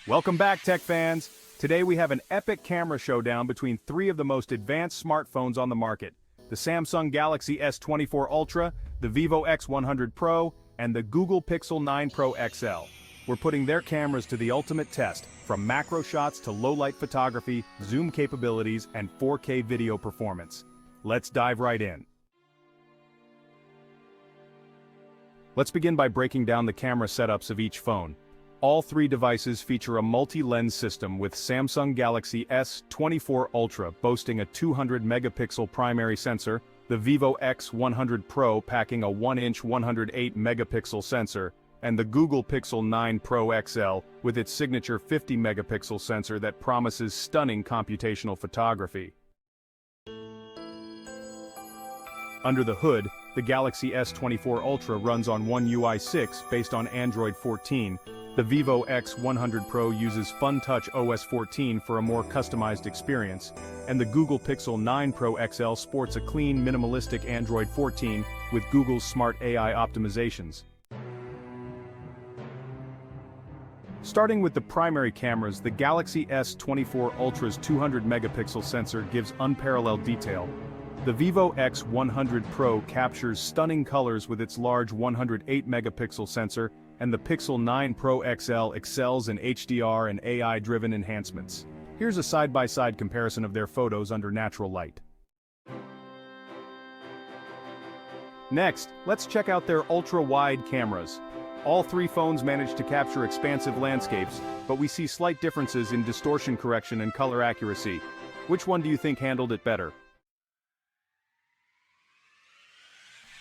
Welcome back, tech fans! Today we have an epic camera showdown between three of the most advanced smartphones on the market: the Samsung Galaxy S24 Ultra, the Vivo X100 Pro, and the Google Pixel 9 Pro XL. We're putting their cameras to the ultimate test, from macro shots to low-light photography, zoom capabilities, and 4K video performance. Let's dive right in. Let's begin by breaking down the camera setups of each phone. All three devices feature a multi-lens system, with Samsung Galaxy S24 Ultra boasting a 200-megapixel primary sensor, the Vivo X100 Pro packing a 1-inch 108-megapixel sensor, and the Google Pixel 9 Pro XL with its signature 50-megapixel sensor that promises stunning computational photography. Under the hood, the Galaxy S24 Ultra runs on One UI 6 based on Android 14. The Vivo X100 Pro uses FunTouch OS 14 for a more customized experience, and the Google Pixel 9 Pro XL sports a clean, minimalistic Android 14 with Google's smart AI optimizations. Starting with the primary cameras, the Galaxy S24 Ultra's 200-megapixel sensor gives unparalleled detail. The Vivo X100 Pro captures stunning colors with its large 108-megapixel sensor, and the Pixel 9 Pro XL excels in HDR and AI-driven enhancements. Here's a side-by-side comparison of their photos under natural light. Next, let's check out their ultra-wide cameras. All three phones manage to capture expansive landscapes, but we see slight differences in distortion correction and color accuracy. Which one do you think handled it better?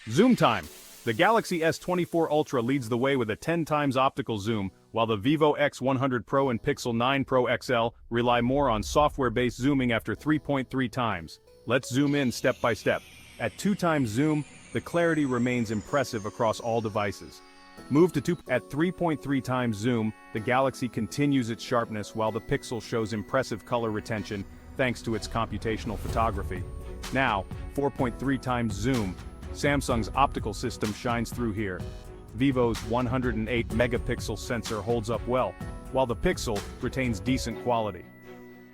Zoom time. The Galaxy S24 Ultra leads the way with a 10 times optical zoom, while the Vivo X100 Pro and Pixel 9 Pro XL rely more on software-based zooming after 3.3 times. Let's zoom in step by step. At 2 times zoom, the clarity remains impressive across all devices. Move to 2 at 3.3 times zoom, the Galaxy continues its sharpness while the Pixel shows impressive color retention thanks to its computational photography. Now, 4.3 times zoom. Samsung's optical system shines through here. Vivo's 108-megapixel sensor holds up well, while the Pixel retains decent quality.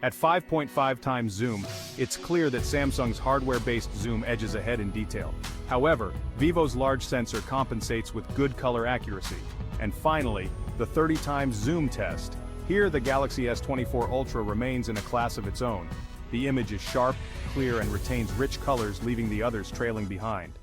At 5.5 times zoom, it's clear that Samsung's hardware-based zoom edges ahead in detail. However, Vivo's large sensor compensates with good color accuracy. And finally, the 30 times zoom test. Here, the Galaxy S24 Ultra remains in a class of its own. The image is sharp, clear, and retains rich colors, leaving the others trailing behind.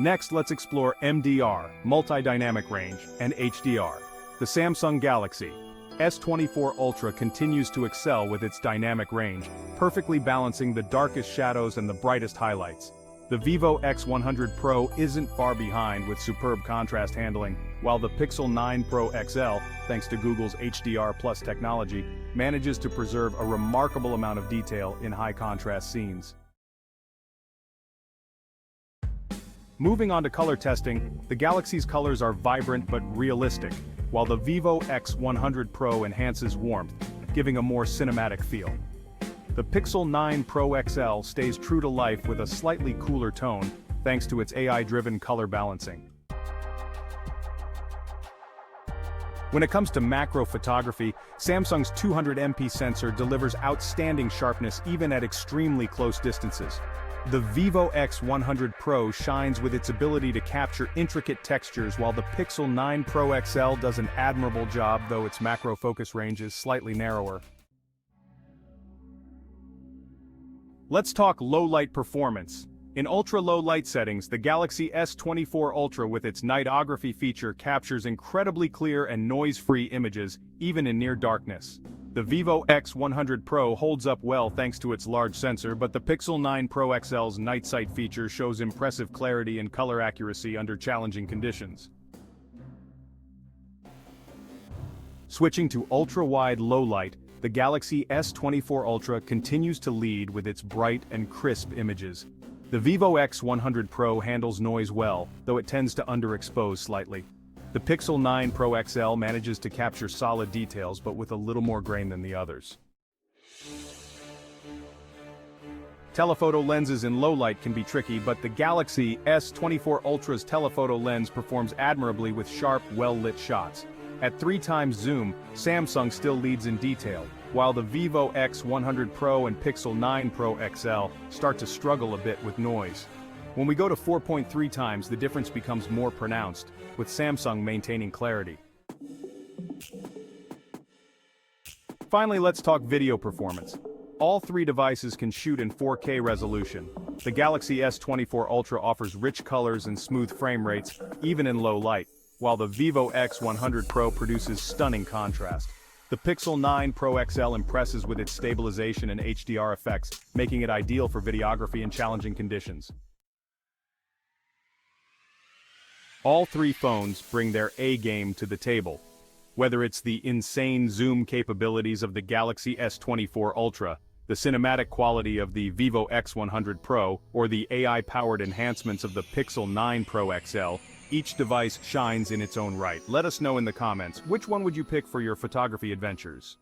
Next, let's explore MDR, multi-dynamic range, and HDR. The Samsung Galaxy S24 Ultra continues to excel with its dynamic range, perfectly balancing the darkest shadows and the brightest highlights. The Vivo X100 Pro isn't far behind with superb contrast handling, while the Pixel 9 Pro XL, thanks to Google's HDR+ technology, manages to preserve a remarkable amount of detail in high-contrast scenes. Moving on to color testing, the Galaxy's colors are vibrant but realistic, while the Vivo X100 Pro enhances warmth, giving a more cinematic feel. The Pixel 9 Pro XL stays true to life with a slightly cooler tone, thanks to its AI-driven color balancing. When it comes to macro photography, Samsung's 200MP sensor delivers outstanding sharpness even at extremely close distances. The Vivo X100 Pro shines with its ability to capture intricate textures, while the Pixel 9 Pro XL does an admirable job, though its macro focus range is slightly narrower. Let's talk low-light performance. In ultra-low light settings, the Galaxy S24 Ultra with its nightography feature captures incredibly clear and noise-free images, even in near darkness. The Vivo X100 Pro holds up well thanks to its large sensor, but the Pixel 9 Pro XL's night sight feature shows impressive clarity and color accuracy under challenging conditions. Switching to ultra-wide low light, the Galaxy S24 Ultra continues to lead with its bright and crisp images. The Vivo X100 Pro handles noise well, though it tends to underexpose slightly. The Pixel 9 Pro XL manages to capture solid details, but with a little more grain than the others. Telephoto lenses in low light can be tricky, but the Galaxy S24 Ultra's telephoto lens performs admirably with sharp, well-lit shots. At 3x zoom, Samsung still leads in detail, while the Vivo X100 Pro and Pixel 9 Pro XL start to struggle a bit with noise. When we go to 4.3x, the difference becomes more pronounced, with Samsung maintaining clarity. Finally, let's talk video performance. All three devices can shoot in 4K resolution. The Galaxy S24 Ultra offers rich colors and smooth frame rates, even in low light, while the Vivo X100 Pro produces stunning contrast. The Pixel 9 Pro XL impresses with its stabilization and HDR effects, making it ideal for videography in challenging conditions. All three phones bring their A-game to the table. Whether it's the insane zoom capabilities of the Galaxy S24 Ultra, the cinematic quality of the Vivo X100 Pro, or the AI-powered enhancements of the Pixel 9 Pro XL, each device shines in its own right. Let us know in the comments, which one would you pick for your photography adventures?